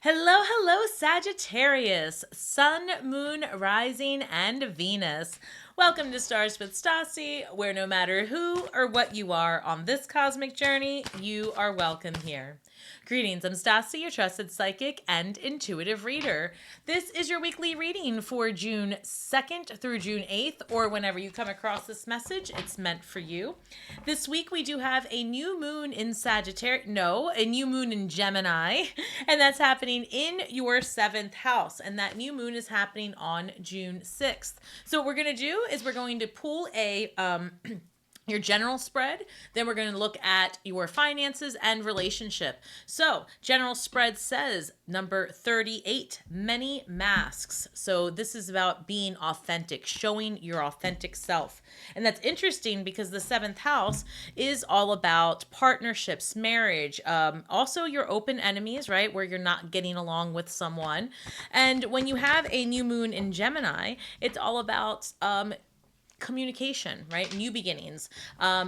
Hello, hello, Sagittarius, Sun, Moon, Rising, and Venus. Welcome to Stars with Stasi, where no matter who or what you are on this cosmic journey, you are welcome here. Greetings, I'm Stasi, your trusted psychic and intuitive reader. This is your weekly reading for June 2nd through June 8th, or whenever you come across this message, it's meant for you. This week we do have a new moon in Sagittarius, a new moon in Gemini, and that's happening in your 7th house, and that new moon is happening on June 6th. So what we're going to do is we're going to pull your general spread. Then we're going to look at your finances and relationship. So general spread says number 38, many masks. So this is about being authentic, showing your authentic self. And that's interesting because the 7th house is all about partnerships, marriage, also your open enemies, right? Where you're not getting along with someone. And when you have a new moon in Gemini, it's all about, communication, right? New beginnings,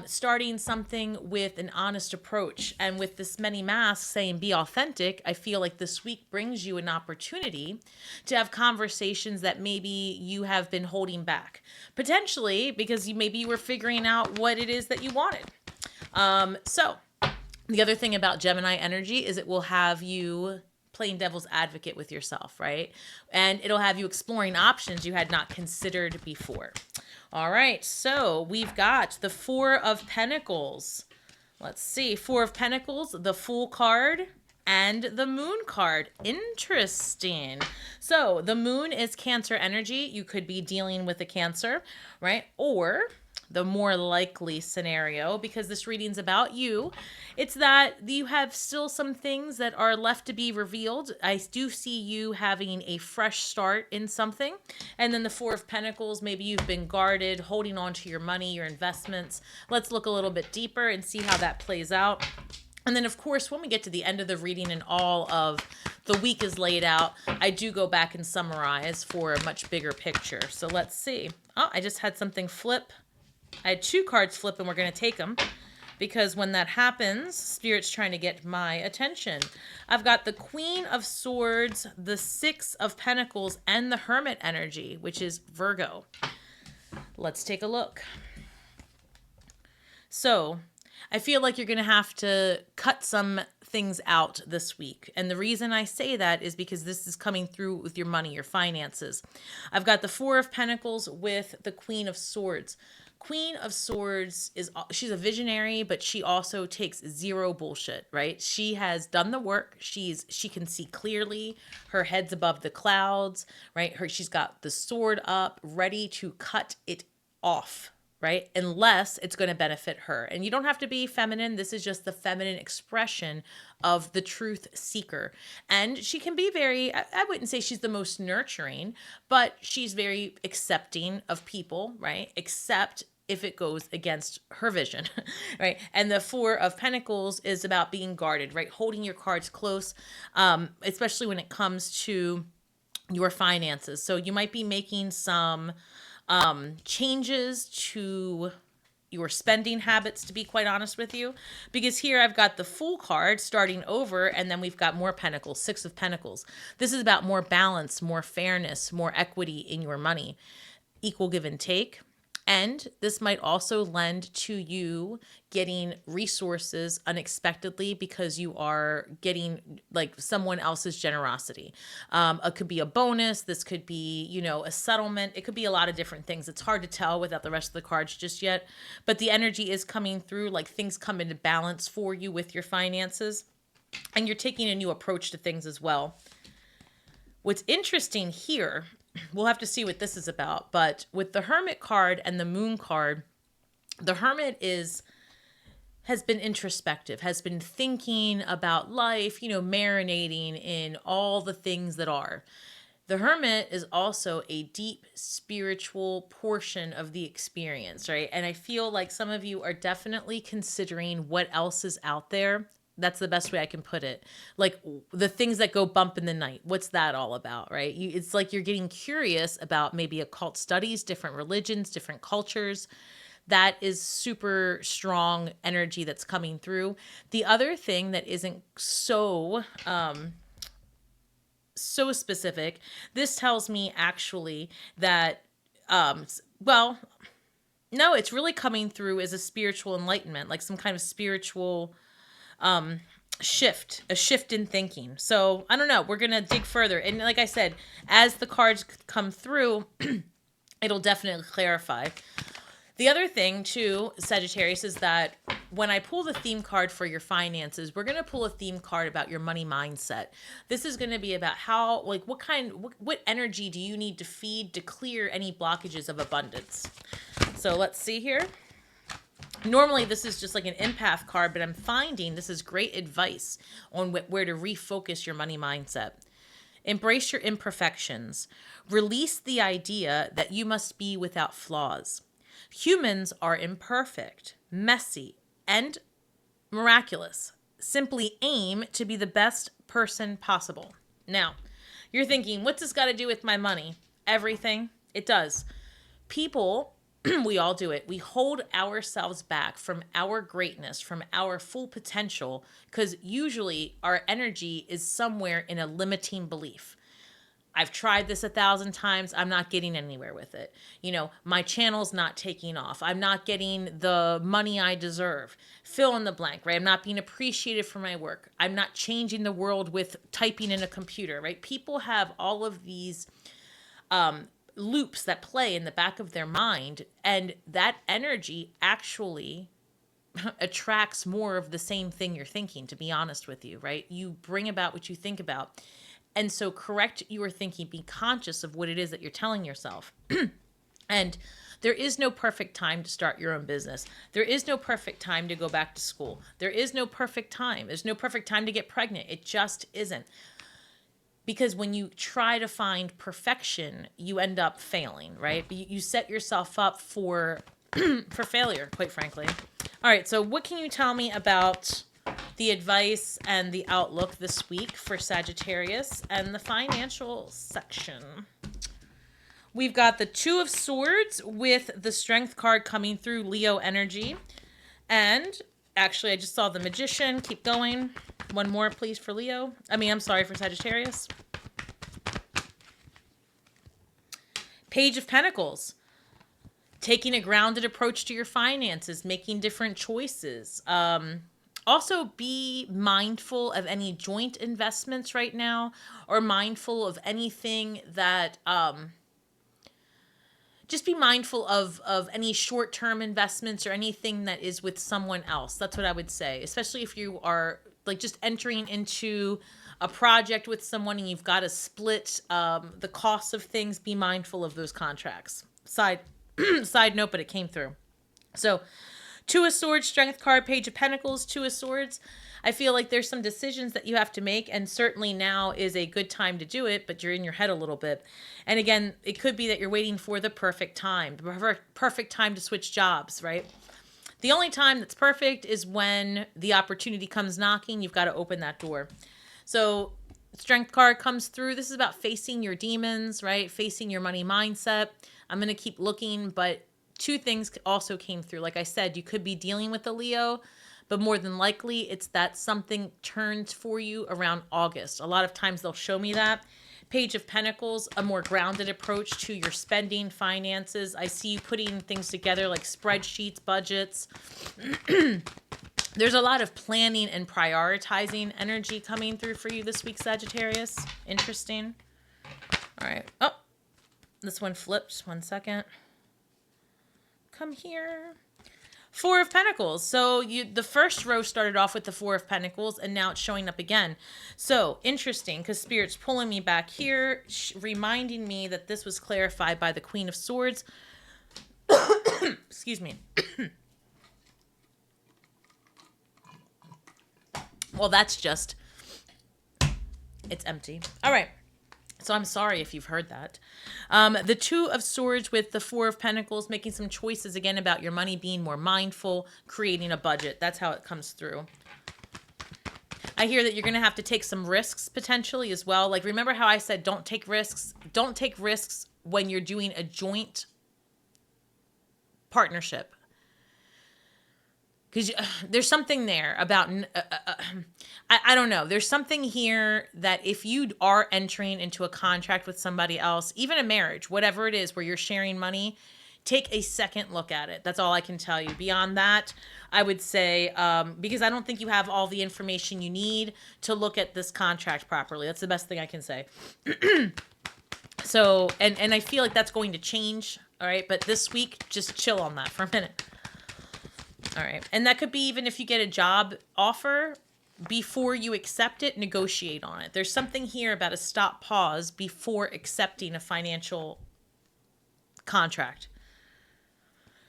starting something with an honest approach. And with this many masks saying be authentic, I feel like this week brings you an opportunity to have conversations that maybe you have been holding back, potentially because maybe you were figuring out what it is that you wanted. So the other thing about Gemini energy is it will have you playing devil's advocate with yourself, right? And it'll have you exploring options you had not considered before. All right, so we've got the Four of Pentacles. Let's see, Four of Pentacles, the Fool card, and the Moon card. Interesting. So the Moon is Cancer energy. You could be dealing with a Cancer, right? Or the more likely scenario, because this reading's about you, it's that you have still some things that are left to be revealed. I do see you having a fresh start in something. And then the Four of Pentacles, maybe you've been guarded, holding on to your money, your investments. Let's look a little bit deeper and see how that plays out. And then, of course, when we get to the end of the reading and all of the week is laid out, I do go back and summarize for a much bigger picture. So let's see. Oh, I just had something flip. I had two cards flip and we're going to take them because when that happens, Spirit's trying to get my attention. I've got the Queen of Swords, the Six of Pentacles, and the Hermit energy, which is Virgo. Let's take a look. So I feel like you're going to have to cut some things out this week. And the reason I say that is because this is coming through with your money, your finances. I've got the Four of Pentacles with the Queen of Swords. Queen of Swords she's a visionary, but she also takes zero bullshit, right? She has done the work. She can see clearly. Her head's above the clouds, right? She's got the sword up, ready to cut it off, right? Unless it's going to benefit her. And you don't have to be feminine. This is just the feminine expression of the truth seeker. And she can be I wouldn't say she's the most nurturing, but she's very accepting of people, right? Except if it goes against her vision, right? And the Four of Pentacles is about being guarded, right? Holding your cards close, especially when it comes to your finances. So you might be making some changes to your spending habits, to be quite honest with you, because here I've got the Fool card starting over, and then we've got more Pentacles, Six of Pentacles. This is about more balance, more fairness, more equity in your money, equal give and take. And this might also lend to you getting resources unexpectedly because you are getting like someone else's generosity. It could be a bonus. This could be, a settlement. It could be a lot of different things. It's hard to tell without the rest of the cards just yet. But the energy is coming through, like things come into balance for you with your finances. And you're taking a new approach to things as well. What's interesting here, we'll have to see what this is about, but with the Hermit card and the Moon card, the Hermit has been introspective, has been thinking about life, marinating in all the things that are. The Hermit is also a deep spiritual portion of the experience, right? And I feel like some of you are definitely considering what else is out there. That's the best way I can put it. Like the things that go bump in the night. What's that all about, right? It's like you're getting curious about maybe occult studies, different religions, different cultures. That is super strong energy that's coming through. The other thing that isn't so so specific. This tells me actually that, well, no, it's really coming through as a spiritual enlightenment, like some kind of spiritual shift, a shift in thinking. So I don't know. We're going to dig further. And like I said, as the cards come through, it'll definitely clarify. The other thing too, Sagittarius, is that when I pull the theme card for your finances, we're going to pull a theme card about your money mindset. This is going to be about how, like, what energy do you need to feed to clear any blockages of abundance? So let's see here. Normally, this is just like an empath card, but I'm finding this is great advice on where to refocus your money mindset. Embrace your imperfections. Release the idea that you must be without flaws. Humans are imperfect, messy, and miraculous. Simply aim to be the best person possible. Now, you're thinking, what's this got to do with my money? Everything. It does. People, we all do it. We hold ourselves back from our greatness, from our full potential, because usually our energy is somewhere in a limiting belief. I've tried this 1,000 times. I'm not getting anywhere with it. You know, my channel's not taking off. I'm not getting the money I deserve. Fill in the blank, right? I'm not being appreciated for my work. I'm not changing the world with typing in a computer, right? People have all of these loops that play in the back of their mind, and that energy actually attracts more of the same thing you're thinking, to be honest with you, right? You bring about what you think about. And so correct your thinking, be conscious of what it is that you're telling yourself. And there is no perfect time to start your own business. There is no perfect time to go back to school. There is no perfect time. There's no perfect time to get pregnant. It just isn't. Because when you try to find perfection, you end up failing, right? You set yourself up for failure, quite frankly. All right, so what can you tell me about the advice and the outlook this week for Sagittarius and the financial section? We've got the Two of Swords with the Strength card coming through, Leo energy. And actually, I just saw the Magician. Keep going. One more, please, for Leo. I'm sorry, for Sagittarius. Page of Pentacles. Taking a grounded approach to your finances, making different choices. Also, be mindful of any joint investments right now, or mindful of anything that... just be mindful of any short-term investments or anything that is with someone else. That's what I would say, especially if you are like just entering into a project with someone and you've got to split the costs of things. Be mindful of those contracts. Side note, but it came through. So Two of Swords, Strength card, Page of Pentacles, Two of Swords. I feel like there's some decisions that you have to make, and certainly now is a good time to do it, but you're in your head a little bit. And again, it could be that you're waiting for the perfect time to switch jobs, right? The only time that's perfect is when the opportunity comes knocking. You've got to open that door. So Strength card comes through. This is about facing your demons, right? Facing your money mindset. I'm going to keep looking, but two things also came through. Like I said, you could be dealing with a Leo, but more than likely it's that something turns for you around August. A lot of times they'll show me that. Page of Pentacles, a more grounded approach to your spending, finances. I see you putting things together like spreadsheets, budgets. There's a lot of planning and prioritizing energy coming through for you this week, Sagittarius. Interesting. All right. Oh, this one flipped. 1 second. Come here. Four of Pentacles. So the first row started off with the Four of Pentacles, and now it's showing up again. So interesting, because Spirit's pulling me back here, reminding me that this was clarified by the Queen of Swords. Excuse me. Well, that's just, it's empty. All right. So I'm sorry if you've heard that. The Two of Swords with the Four of Pentacles, making some choices again about your money, being more mindful, creating a budget. That's how it comes through. I hear that you're going to have to take some risks potentially as well. Like, remember how I said don't take risks? Don't take risks when you're doing a joint partnership. because there's something there about, I don't know. There's something here that if you are entering into a contract with somebody else, even a marriage, whatever it is, where you're sharing money, take a second look at it. That's all I can tell you. Beyond that, I would say, because I don't think you have all the information you need to look at this contract properly. That's the best thing I can say. So, and I feel like that's going to change. All right. But this week, just chill on that for a minute. All right. And that could be even if you get a job offer, before you accept it, negotiate on it. There's something here about a stop pause before accepting a financial contract.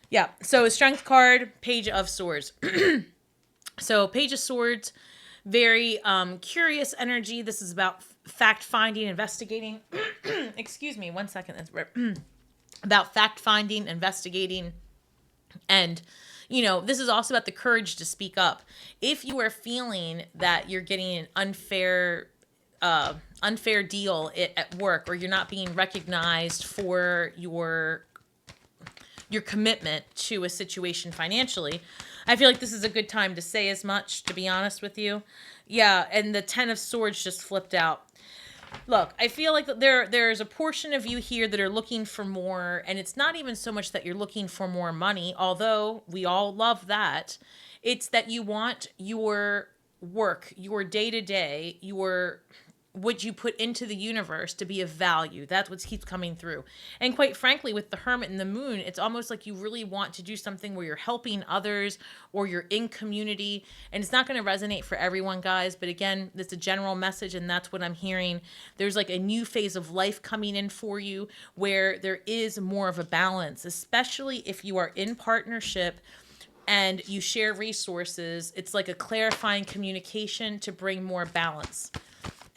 Yeah. So a strength card, Page of Swords. So Page of Swords, very curious energy. This is about fact finding, investigating. Excuse me, 1 second. About fact finding, investigating, and this is also about the courage to speak up. If you are feeling that you're getting an unfair deal at work, or you're not being recognized for your commitment to a situation financially, I feel like this is a good time to say as much, to be honest with you. Yeah, and the Ten of Swords just flipped out. Look, I feel like there's a portion of you here that are looking for more, and it's not even so much that you're looking for more money, although we all love that. It's that you want your work, your day-to-day, what you put into the universe to be of value. That's what keeps coming through. And quite frankly, with the Hermit and the Moon, it's almost like you really want to do something where you're helping others or you're in community. And it's not going to resonate for everyone, guys. But again, it's a general message, and that's what I'm hearing. There's like a new phase of life coming in for you where there is more of a balance, especially if you are in partnership and you share resources. It's like a clarifying communication to bring more balance.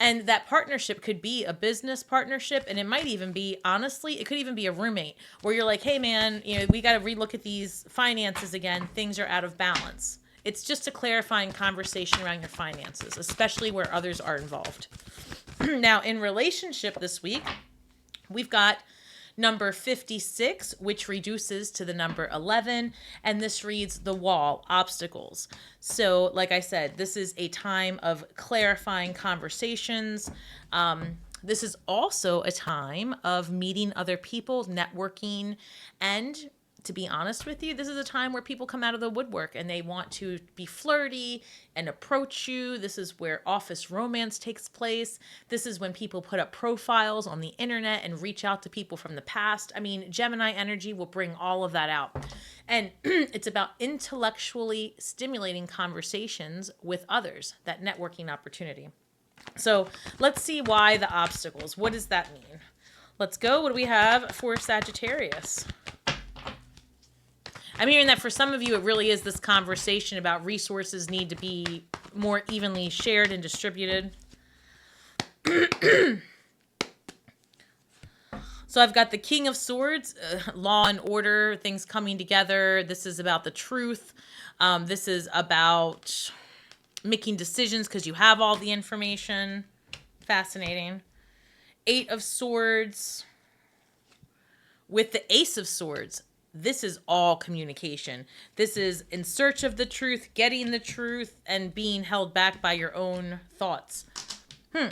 And that partnership could be a business partnership, and it might even be, honestly, it could even be a roommate where you're like, hey, man, we got to relook at these finances again. Things are out of balance. It's just a clarifying conversation around your finances, especially where others are involved. Now, in relationship this week, we've got number 56, which reduces to the number 11, and this reads the wall, obstacles. So, like I said, this is a time of clarifying conversations. This is also a time of meeting other people, networking, and to be honest with you, this is a time where people come out of the woodwork and they want to be flirty and approach you. This is where office romance takes place. This is when people put up profiles on the internet and reach out to people from the past. I mean, Gemini energy will bring all of that out. And it's about intellectually stimulating conversations with others, that networking opportunity. So let's see why the obstacles. What does that mean? Let's go. What do we have for Sagittarius? I'm hearing that for some of you, it really is this conversation about resources need to be more evenly shared and distributed. So I've got the King of Swords, law and order, things coming together. This is about the truth. This is about making decisions because you have all the information. Fascinating. Eight of Swords with the Ace of Swords. This is all communication. This is in search of the truth, getting the truth, and being held back by your own thoughts.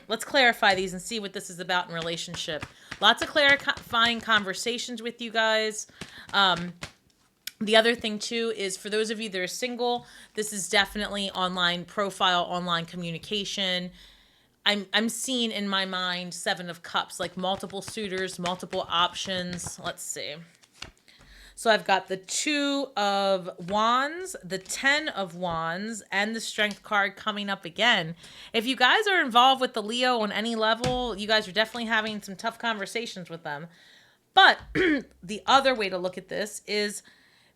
Let's clarify these and see what this is about in relationship. Lots of clarifying conversations with you guys. The other thing, too, is for those of you that are single, this is definitely online profile, online communication. I'm seeing in my mind Seven of Cups, like multiple suitors, multiple options. Let's see. So I've got the Two of Wands, the 10 of Wands, and the Strength card coming up again. If you guys are involved with the Leo on any level, you guys are definitely having some tough conversations with them. But the other way to look at this is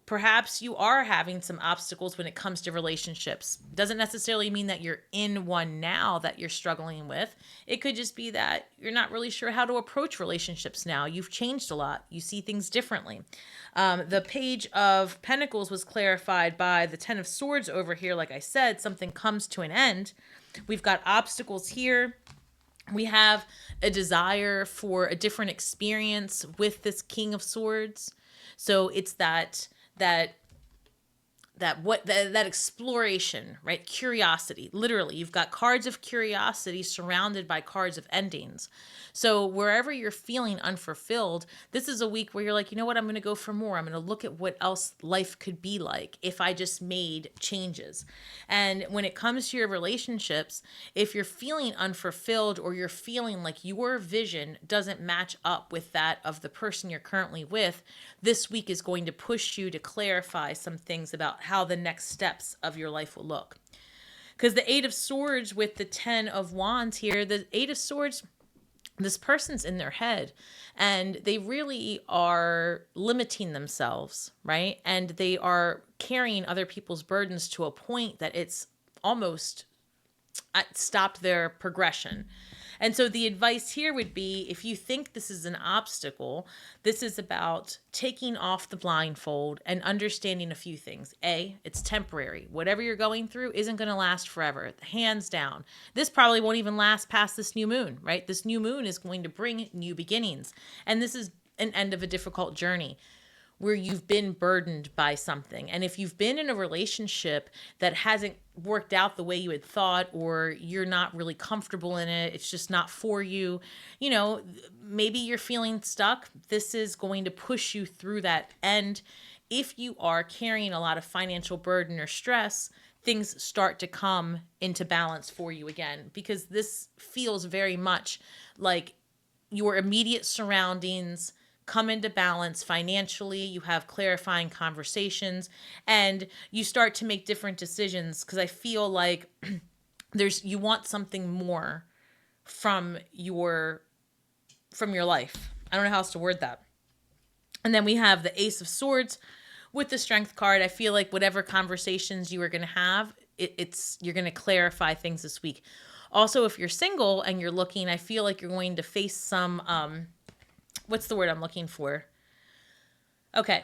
perhaps you are having some obstacles when it comes to relationships. Doesn't necessarily mean that you're in one now that you're struggling with. It could just be that you're not really sure how to approach relationships now. You've changed a lot. You see things differently. The Page of Pentacles was clarified by the Ten of Swords over here. Like I said, something comes to an end. We've got obstacles here. We have a desire for a different experience with this King of Swords. So it's that that exploration, right? Curiosity. Literally, you've got cards of curiosity surrounded by cards of endings. So wherever you're feeling unfulfilled, this is a week where you're like, you know what, I'm going to go for more. I'm going to look at what else life could be like if I just made changes. And when it comes to your relationships, if you're feeling unfulfilled or you're feeling like your vision doesn't match up with that of the person you're currently with, this week is going to push you to clarify some things about how the next steps of your life will look. Because the Eight of Swords with the 10 of Wands here, the Eight of Swords, this person's in their head and they really are limiting themselves, right? And they are carrying other people's burdens to a point that it's almost stopped their progression. And so the advice here would be, if you think this is an obstacle, this is about taking off the blindfold and understanding a few things. A, it's temporary. Whatever you're going through isn't going to last forever. Hands down. This probably won't even last past this new moon, right? This new moon is going to bring new beginnings. And this is an end of a difficult journey where you've been burdened by something. And if you've been in a relationship that hasn't worked out the way you had thought, or you're not really comfortable in it, it's just not for you, you know, maybe you're feeling stuck. This is going to push you through that. And if you are carrying a lot of financial burden or stress, things start to come into balance for you again, because this feels very much like your immediate surroundings come into balance financially. You have clarifying conversations and you start to make different decisions, because I feel like you want something more from your life. I don't know how else to word that. And then we have the Ace of Swords with the Strength card. I feel like whatever conversations you are going to have, you're going to clarify things this week. Also, if you're single and you're looking, I feel like you're going to face some what's the word I'm looking for? Okay.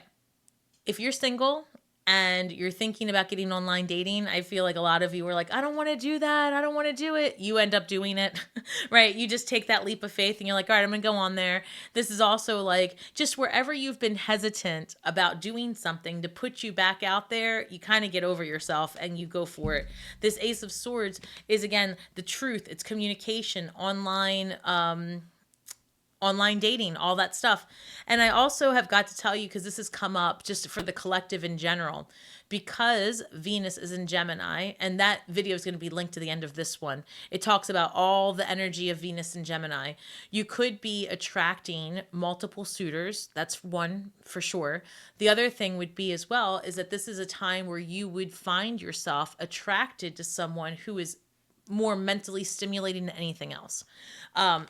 If you're single and you're thinking about getting online dating, I feel like a lot of you are like, I don't want to do that. I don't want to do it. You end up doing it, right? You just take that leap of faith and you're like, all right, I'm going to go on there. This is also like just wherever you've been hesitant about doing something to put you back out there, you kind of get over yourself and you go for it. This Ace of Swords is, again, the truth. It's communication, online dating, all that stuff. And I also have got to tell you, because this has come up just for the collective in general, because Venus is in Gemini, and that video is going to be linked to the end of this one. It talks about all the energy of Venus in Gemini. You could be attracting multiple suitors. That's one for sure. The other thing would be as well is that this is a time where you would find yourself attracted to someone who is more mentally stimulating than anything else.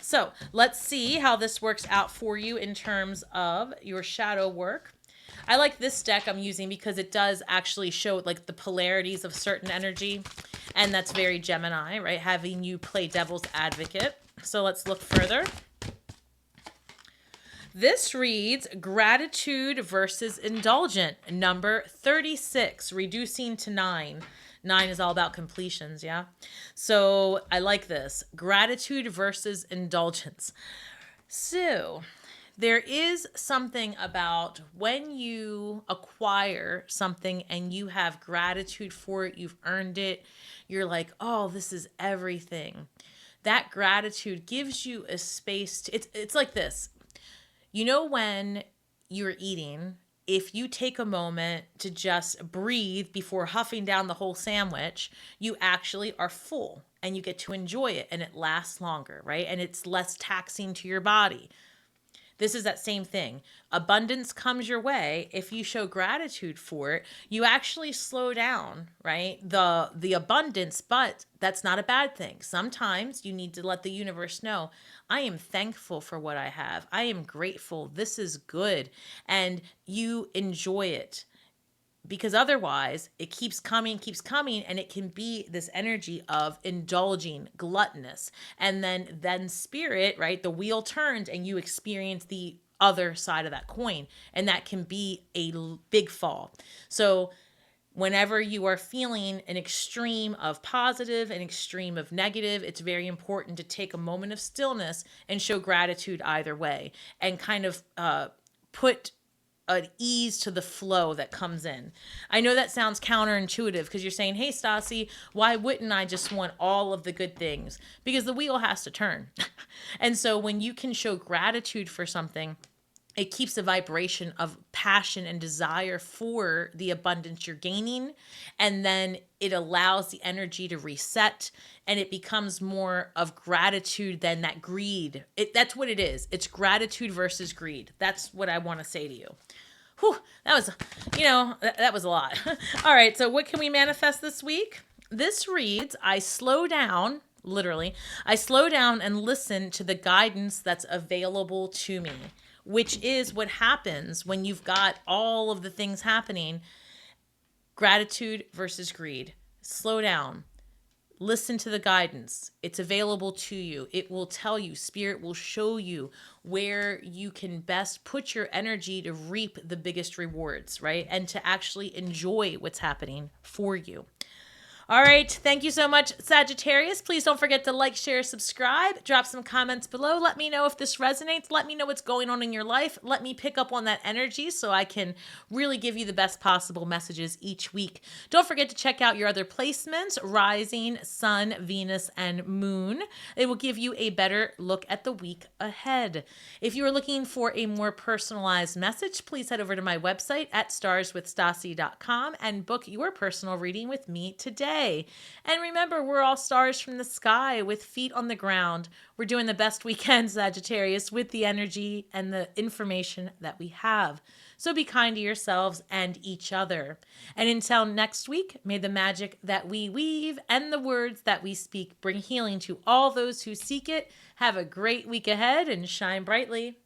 So let's see how this works out for you in terms of your shadow work. I like this deck I'm using because it does actually show like the polarities of certain energy, and that's very Gemini, right? Having you play devil's advocate. So let's look further. This reads gratitude versus indulgent, number 36, reducing to 9. 9 is all about completions, yeah? So I like this. Gratitude versus indulgence. So there is something about when you acquire something and you have gratitude for it, you've earned it, you're like, oh, this is everything. That gratitude gives you a space to, it's like this. You know, when you're eating, if you take a moment to just breathe before huffing down the whole sandwich, you actually are full and you get to enjoy it and it lasts longer, right? And it's less taxing to your body. This is that same thing. Abundance comes your way. If you show gratitude for it, you actually slow down, right? The abundance, but that's not a bad thing. Sometimes you need to let the universe know, I am thankful for what I have. I am grateful. This is good. And you enjoy it. Because otherwise it keeps coming, and it can be this energy of indulging, gluttonous. And then spirit, right? The wheel turns and you experience the other side of that coin. And that can be a big fall. So whenever you are feeling an extreme of positive, an extreme of negative, it's very important to take a moment of stillness and show gratitude either way, and kind of put an ease to the flow that comes in. I know that sounds counterintuitive because you're saying, hey, Stasi, why wouldn't I just want all of the good things? Because the wheel has to turn. And so when you can show gratitude for something, it keeps the vibration of passion and desire for the abundance you're gaining. And then it allows the energy to reset, and it becomes more of gratitude than that greed. That's what it is. It's gratitude versus greed. That's what I want to say to you. Whew, that was, that was a lot. All right. So what can we manifest this week? This reads, I slow down. Literally, I slow down and listen to the guidance that's available to me, which is what happens when you've got all of the things happening. Gratitude versus greed. Slow down. Listen to the guidance. It's available to you. It will tell you, Spirit will show you where you can best put your energy to reap the biggest rewards, right? And to actually enjoy what's happening for you. All right. Thank you so much, Sagittarius. Please don't forget to like, share, subscribe. Drop some comments below. Let me know if this resonates. Let me know what's going on in your life. Let me pick up on that energy so I can really give you the best possible messages each week. Don't forget to check out your other placements, Rising, Sun, Venus, and Moon. It will give you a better look at the week ahead. If you are looking for a more personalized message, please head over to my website at starswithstasi.com and book your personal reading with me today. And remember, we're all stars from the sky with feet on the ground. We're doing the best we can, Sagittarius, with the energy and the information that we have. So be kind to yourselves and each other. And until next week, may the magic that we weave and the words that we speak bring healing to all those who seek it. Have a great week ahead and shine brightly.